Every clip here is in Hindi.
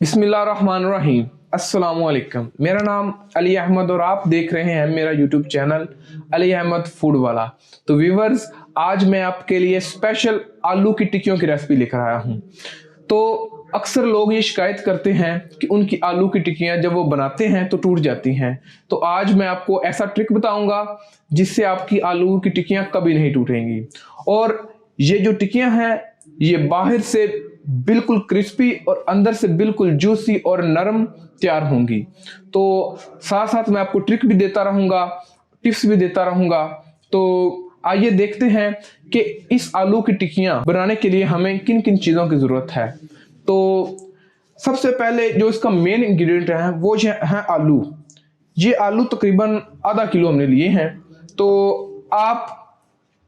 बिस्मिल्लाहिर्रहमानिर्रहीम। अस्सलामुअलैकुम। मेरा नाम अली अहमद और आप देख रहे हैं मेरा YouTube channel Ali Ahmed food वाला। तो व्यूवर्स, आज मैं आपके लिए स्पेशल आलू की टिक्कियों की रेसिपी लेकर आया हूं। तो अक्सर लोग ये शिकायत करते हैं कि उनकी आलू की टिक्कियां जब वो बनाते हैं तो टूट जाती हैं। तो आज मैं आपको ऐसा ट्रिक बताऊंगा जिससे आपकी आलू की टिक्कियां कभी नहीं टूटेंगी। और ये जो टिक्कियां हैं ये बाहर से बिल्कुल क्रिस्पी और अंदर से बिल्कुल जूसी और नरम तैयार होंगी। तो साथ साथ मैं आपको ट्रिक भी देता रहूंगा, टिप्स भी देता रहूंगा। तो आइए देखते हैं कि इस आलू की टिक्कियां बनाने के लिए हमें किन किन चीज़ों की ज़रूरत है। तो सबसे पहले जो इसका मेन इंग्रेडिएंट है वो है आलू। ये आलू तकरीबन आधा किलो हमने लिए हैं। तो आप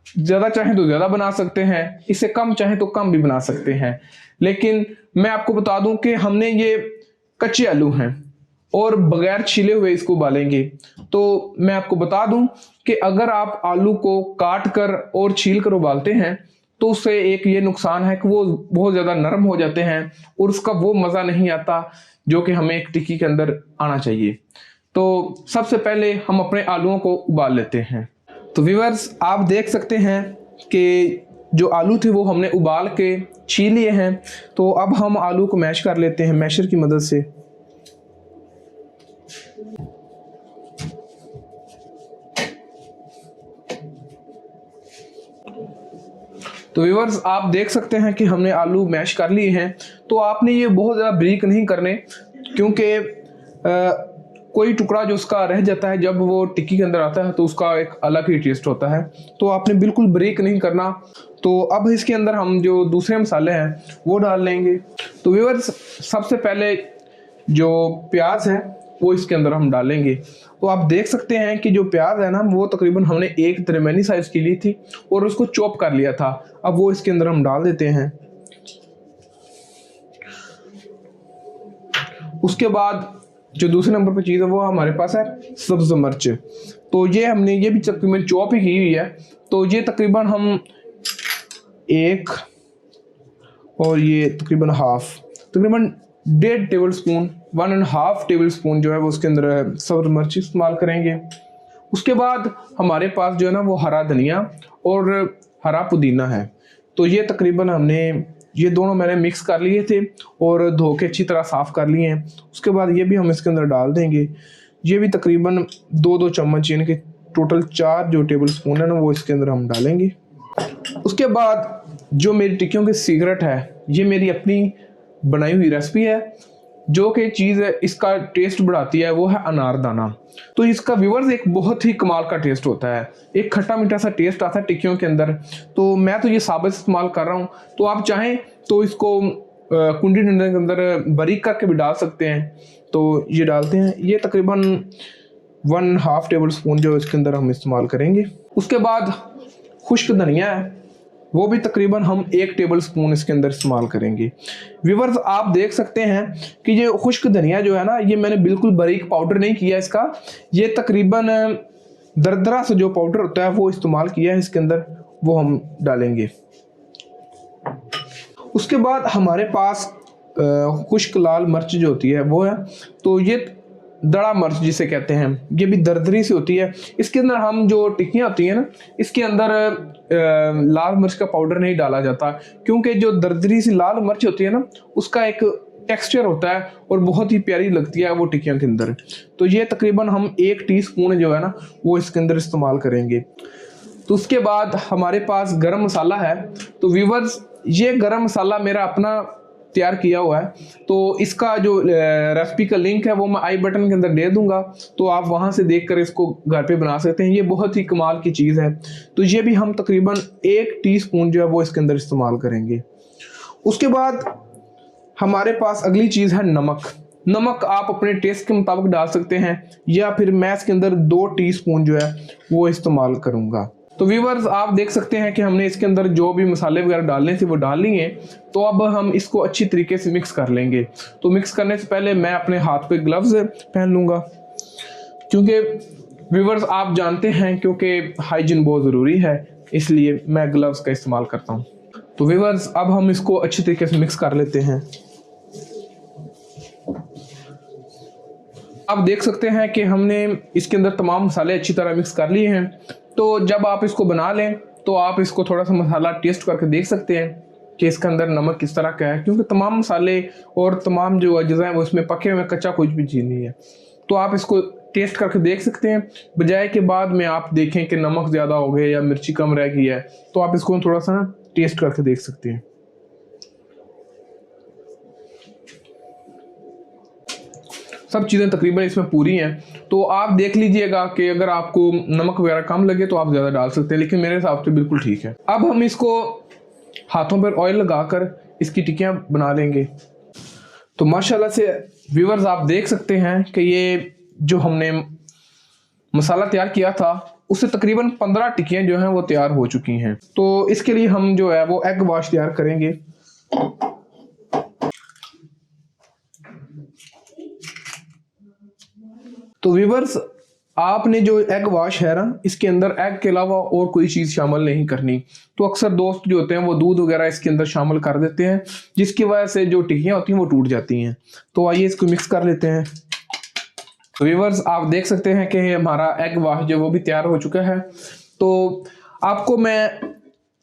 ज़्यादा चाहें तो ज़्यादा बना सकते हैं, इससे कम चाहें तो कम भी बना सकते हैं। लेकिन मैं आपको बता दूं कि हमने ये कच्चे आलू हैं और बगैर छिले हुए इसको उबालेंगे। तो मैं आपको बता दूं कि अगर आप आलू को काट कर और छील कर उबालते हैं तो उससे एक ये नुकसान है कि वो बहुत ज़्यादा नरम हो जाते हैं और उसका वो मज़ा नहीं आता जो कि हमें एक टिक्की के अंदर आना चाहिए। तो सबसे पहले हम अपने आलूओं को उबाल लेते हैं। तो व्यूअर्स, आप देख सकते हैं कि जो आलू थे वो हमने उबाल के छील लिए हैं। तो अब हम आलू को मैश कर लेते हैं मैशर की मदद से। तो व्यूअर्स, आप देख सकते हैं कि हमने आलू मैश कर लिए हैं। तो आपने ये बहुत ज़्यादा ब्रीक नहीं करने, क्योंकि कोई टुकड़ा जो उसका रह जाता है जब वो टिक्की के अंदर आता है तो उसका एक अलग ही टेस्ट होता है। तो आपने बिल्कुल ब्रेक नहीं करना। तो अब इसके अंदर हम जो दूसरे मसाले हैं वो डाल लेंगे। तो व्यूअर्स, सबसे पहले जो प्याज है वो इसके अंदर हम डालेंगे। तो आप देख सकते हैं कि जो प्याज है ना वो तकरीबन हमने एक दरमियानी साइज की ली थी और उसको चॉप कर लिया था। अब वो इसके अंदर हम डाल देते हैं। उसके बाद जो दूसरे नंबर पर चीज़ है वो हमारे पास है सब्ज मिर्च। तो ये भी तकरीबन चॉप ही की हुई है। तो ये तकरीबन हम एक और ये तकरीबन हाफ, तकरीबन 1.5 टेबल स्पून, 1.5 टेबल स्पून जो है वो उसके अंदर सब्ज मिर्च इस्तेमाल करेंगे। उसके बाद हमारे पास जो है ना वो हरा धनिया और हरा पुदीना है। तो ये तकरीबन हमने ये दोनों मैंने मिक्स कर लिए थे और धो के अच्छी तरह साफ़ कर लिए हैं। उसके बाद ये भी हम इसके अंदर डाल देंगे। ये भी तकरीबन 2-2 चम्मच, यानी कि टोटल 4 जो टेबल स्पून है ना वो इसके अंदर हम डालेंगे। उसके बाद जो मेरी टिक्कियों की सीक्रेट है, ये मेरी अपनी बनाई हुई रेसिपी है, जो कि चीज़ है इसका टेस्ट बढ़ाती है, वो है अनारदाना। तो इसका व्यूअर्स एक बहुत ही कमाल का टेस्ट होता है, एक खट्टा मीठा सा टेस्ट आता है टिक्कियों के अंदर। तो मैं तो ये साबित इस्तेमाल कर रहा हूँ। तो आप चाहें तो इसको कुंडी डंडे के अंदर बारीक करके भी डाल सकते हैं। तो ये डालते हैं, ये तकरीबन 1.5 टेबल स्पून जो इसके अंदर हम इस्तेमाल करेंगे। उसके बाद खुश्क धनिया है, वो भी तकरीबन हम 1 टेबल स्पून इसके अंदर इस्तेमाल करेंगे। व्यूअर्स, आप देख सकते हैं कि ये खुश्क धनिया जो है ना, ये मैंने बिल्कुल बारीक पाउडर नहीं किया इसका, ये तकरीबन दरदरा से जो पाउडर होता है वो इस्तेमाल किया है इसके अंदर, वो हम डालेंगे। उसके बाद हमारे पास खुश्क लाल मिर्च जो होती है वो है। तो ये दड़ा मिर्च जिसे कहते हैं, ये भी दरदरी सी होती है। इसके अंदर हम जो टिक्कियाँ होती हैं ना, इसके अंदर लाल मिर्च का पाउडर नहीं डाला जाता, क्योंकि जो दरदरी सी लाल मिर्च होती है ना उसका एक टेक्सचर होता है और बहुत ही प्यारी लगती है वो टिक्कियों के अंदर। तो ये तकरीबन हम 1 टीस्पून जो है ना वो इसके अंदर इस्तेमाल करेंगे। तो उसके बाद हमारे पास गरम मसाला है। तो व्यूवर्स, ये गरम मसाला मेरा अपना तैयार किया हुआ है। तो इसका जो रेसिपी का लिंक है वो मैं आई बटन के अंदर दे दूंगा, तो आप वहां से देखकर इसको घर पे बना सकते हैं। ये बहुत ही कमाल की चीज़ है। तो ये भी हम तकरीबन 1 टीस्पून जो है वो इसके अंदर इस्तेमाल करेंगे। उसके बाद हमारे पास अगली चीज़ है नमक। नमक आप अपने टेस्ट के मुताबिक डाल सकते हैं, या फिर मैं इसके अंदर 2 टीस्पून जो है वो इस्तेमाल करूँगा। तो व्यूअर्स, आप देख सकते हैं कि हमने इसके अंदर जो भी मसाले वगैरह डालने थे वो डाल लिए। तो अब हम इसको अच्छी तरीके से मिक्स कर लेंगे। तो मिक्स करने से पहले मैं अपने हाथ पे ग्लव्स पहन लूँगा, क्योंकि व्यूअर्स आप जानते हैं क्योंकि हाइजीन बहुत ज़रूरी है, इसलिए मैं ग्लव्स का इस्तेमाल करता हूँ। तो व्यूअर्स, अब हम इसको अच्छी तरीके से मिक्स कर लेते हैं। आप देख सकते हैं कि हमने इसके अंदर तमाम मसाले अच्छी तरह मिक्स कर लिए हैं। तो जब आप इसको बना लें तो आप इसको थोड़ा सा मसाला टेस्ट करके देख सकते हैं कि इसके अंदर नमक किस तरह का है, क्योंकि तमाम मसाले और तमाम जो अज्जा हैं वो इसमें पके हुए, कच्चा कुछ भी चीज़ नहीं है। तो आप इसको टेस्ट करके देख सकते हैं, बजाय के बाद में आप देखें कि नमक ज़्यादा हो गया या मिर्ची कम रह गई है, तो आप इसको थोड़ा सा ना टेस्ट करके देख सकते हैं। सब चीज़ें तकरीबन इसमें पूरी हैं, तो आप देख लीजिएगा कि अगर आपको नमक वगैरह कम लगे तो आप ज़्यादा डाल सकते हैं, लेकिन मेरे हिसाब से बिल्कुल ठीक है। अब हम इसको हाथों पर ऑयल लगाकर इसकी टिक्कियाँ बना लेंगे। तो माशाल्लाह से व्यूअर्स आप देख सकते हैं कि ये जो हमने मसाला तैयार किया था उससे तकरीबन 15 टिक्कियाँ जो हैं वो तैयार हो चुकी हैं। तो इसके लिए हम जो है वो एग वाश तैयार करेंगे। तो व्यूअर्स आपने जो एग वाश है ना, इसके अंदर एग के अलावा और कोई चीज़ शामिल नहीं करनी। तो अक्सर दोस्त जो होते हैं वो दूध वगैरह इसके अंदर शामिल कर देते हैं, जिसकी वजह से जो टिक्कियाँ होती हैं वो टूट जाती हैं। तो आइए इसको मिक्स कर लेते हैं। तो व्यूअर्स आप देख सकते हैं कि हमारा एग वाश जो वो भी तैयार हो चुका है। तो आपको मैं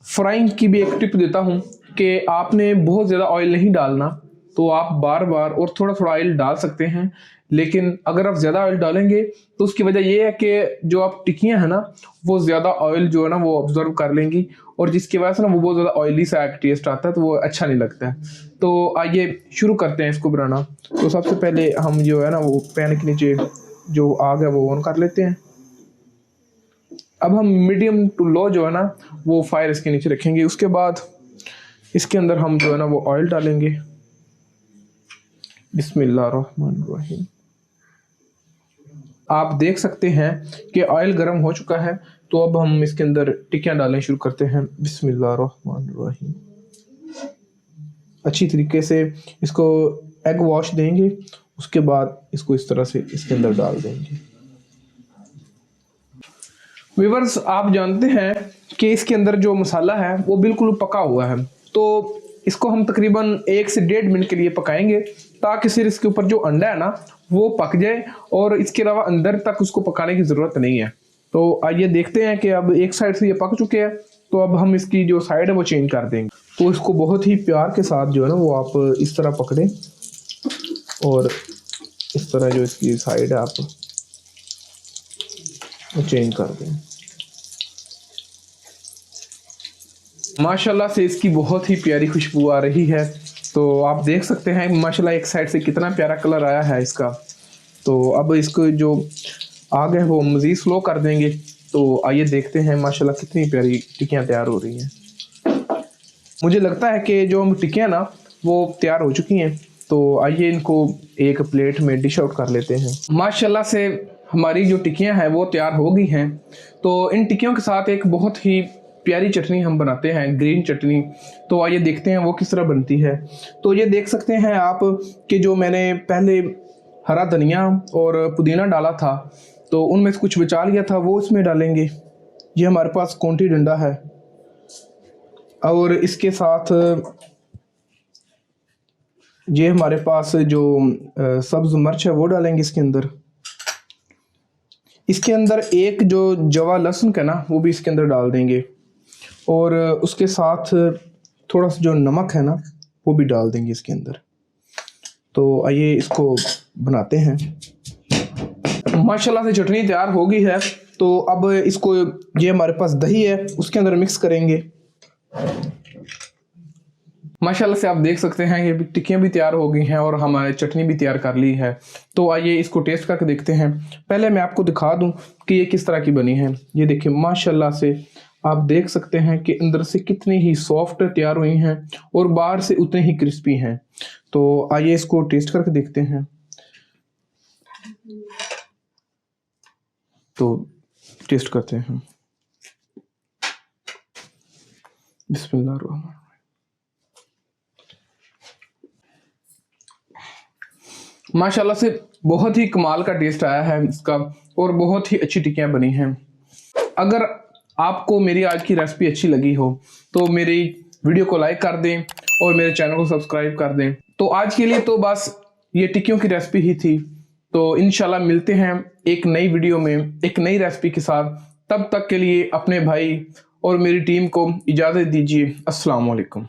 फ्राइंग की भी एक टिप देता हूँ कि आपने बहुत ज़्यादा ऑयल नहीं डालना, तो आप बार बार और थोड़ा थोड़ा ऑयल डाल सकते हैं, लेकिन अगर आप ज़्यादा ऑयल डालेंगे तो उसकी वजह ये है कि जो आप टिक्कियाँ हैं ना वो ज़्यादा ऑयल जो है ना वो ऑब्जर्व कर लेंगी, और जिसकी वजह से ना वो बहुत ज़्यादा ऑयली सा टेस्ट आता है, तो वो अच्छा नहीं लगता है। तो आइए शुरू करते हैं इसको बनाना। तो सबसे पहले हम जो है ना वो पैन के नीचे जो आग है वो ऑन कर लेते हैं। अब हम मीडियम टू लो जो है ना वो फायर इसके नीचे रखेंगे। उसके बाद इसके अंदर हम जो है ना वो ऑयल डालेंगे। बिस्मिल्लाहिर्रहमानिर्रहीम। आप देख सकते हैं कि ऑयल गर्म हो चुका है। तो अब हम इसके अंदर टिक्कियाँ डालने शुरू करते हैं। बिस्मिल्लाहिर्रहमानिर्रहीम। अच्छी तरीके से इसको एग वॉश देंगे, उसके बाद इसको इस तरह से इसके अंदर डाल देंगे। व्यूअर्स आप जानते हैं कि इसके अंदर जो मसाला है वो बिल्कुल पका हुआ है, तो इसको हम तकरीबन 1 से 1.5 मिनट के लिए पकाएंगे, ताकि सिर्फ इसके ऊपर जो अंडा है ना वो पक जाए, और इसके अलावा अंदर तक उसको पकाने की ज़रूरत नहीं है। तो आइए देखते हैं कि अब एक साइड से ये पक चुके हैं, तो अब हम इसकी जो साइड है वो चेंज कर देंगे। तो इसको बहुत ही प्यार के साथ जो है ना वो आप इस तरह पकड़ें, और इस तरह जो इसकी साइड है आप वो चेंज कर दें। माशाल्लाह से इसकी बहुत ही प्यारी खुशबू आ रही है। तो आप देख सकते हैं माशाल्लाह एक साइड से कितना प्यारा कलर आया है इसका। तो अब इसको जो आग है वो मज़ीद स्लो कर देंगे। तो आइए देखते हैं माशाल्लाह कितनी प्यारी टिक्कियाँ तैयार हो रही हैं। मुझे लगता है कि जो हम टिक्कियाँ ना वो तैयार हो चुकी हैं। तो आइए इनको एक प्लेट में डिश आउट कर लेते हैं। माशाल्लाह से हमारी जो टिक्कियाँ हैं वो तैयार हो गई हैं। तो इन टिक्कियों के साथ एक बहुत ही प्यारी चटनी हम बनाते हैं, ग्रीन चटनी। तो आइए देखते हैं वो किस तरह बनती है। तो ये देख सकते हैं आप कि जो मैंने पहले हरा धनिया और पुदीना डाला था, तो उनमें से कुछ बचा लिया था वो इसमें डालेंगे। ये हमारे पास कौंटी डंडा है, और इसके साथ ये हमारे पास जो सब्ज मिर्च है वो डालेंगे इसके अंदर। इसके अंदर एक जो जवा लहसुन का ना वो भी इसके अंदर डाल देंगे, और उसके साथ थोड़ा सा जो नमक है ना वो भी डाल देंगे इसके अंदर। तो आइए इसको बनाते हैं। माशाल्लाह से चटनी तैयार हो गई है। तो अब इसको, ये हमारे पास दही है उसके अंदर मिक्स करेंगे। माशाल्लाह से आप देख सकते हैं ये टिक्कियाँ भी तैयार हो गई हैं और हमारे चटनी भी तैयार कर ली है। तो आइए इसको टेस्ट करके देखते हैं। पहले मैं आपको दिखा दूं कि ये किस तरह की बनी है। ये देखिए माशाल्लाह से आप देख सकते हैं कि अंदर से कितनी ही सॉफ्ट तैयार हुई हैं और बाहर से उतने ही क्रिस्पी हैं। तो आइए इसको टेस्ट करके देखते हैं। तो टेस्ट करते हैं। बिस्मिल्लाहिर्रहमानिर्रहीम। माशाल्लाह से बहुत ही कमाल का टेस्ट आया है इसका, और बहुत ही अच्छी टिक्कियाँ बनी हैं। अगर आपको मेरी आज की रेसिपी अच्छी लगी हो तो मेरी वीडियो को लाइक कर दें और मेरे चैनल को सब्सक्राइब कर दें। तो आज के लिए तो बस ये टिक्कियों की रेसिपी ही थी। तो इंशाल्लाह मिलते हैं एक नई वीडियो में एक नई रेसिपी के साथ। तब तक के लिए अपने भाई और मेरी टीम को इजाज़त दीजिए। अस्सलाम वालेकुम।